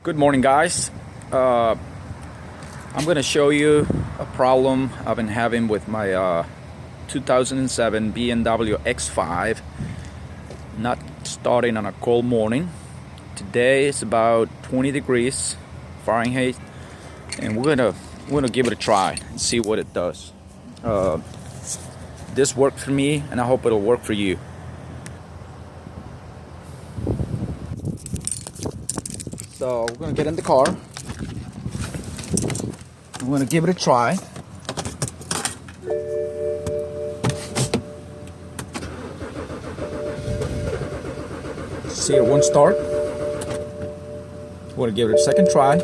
Good morning, guys. I'm going to show you a problem I've been having with my 2007 BMW X5 not starting on a cold morning. Today it's about 20 degrees Fahrenheit, and we're gonna give it a try and see what it does. This worked for me, and I hope it'll work for you. So we're gonna get in the car. I'm gonna give it a try. See, it won't start. We're gonna give it a second try.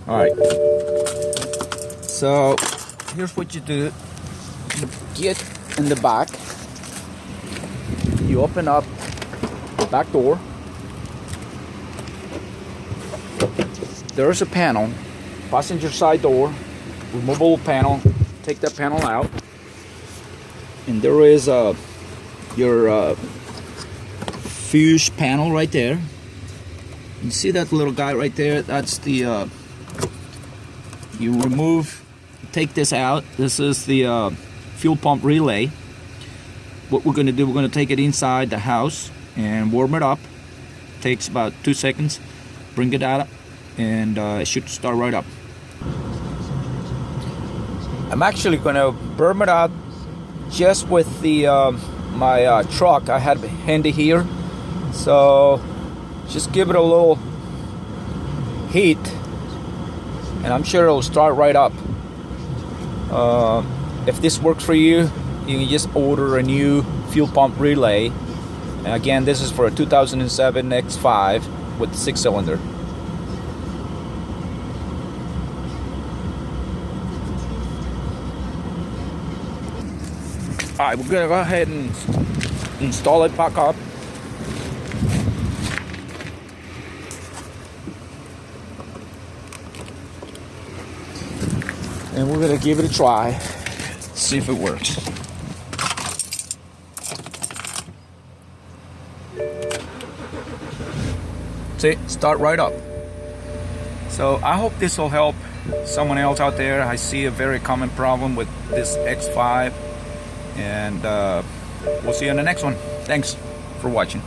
Alright. So here's what you do. You get in the back. You open up the back door. There's a panel, passenger side door, removable panel. Take that panel out, and there is your fuse panel right there. You see that little guy right there? That's the you remove, take this out. This is the fuel pump relay. What we're going to do, we're going to take it inside the house and warm it up. Takes about 2 seconds. Bring it out, and it should start right up. I'm actually going to burn it out just with the my truck I had handy here. So just give it a little heat, and I'm sure it'll start right up. If this works for you, you can just order a new fuel pump relay. And again, this is for a 2007 X5 with 6-cylinder. Alright, we're gonna go ahead and install it back up. And we're gonna give it a try, see if it works. See, start right up. So I hope this will help someone else out there. I see a very common problem with this X5. And we'll see you on the next one. Thanks for watching.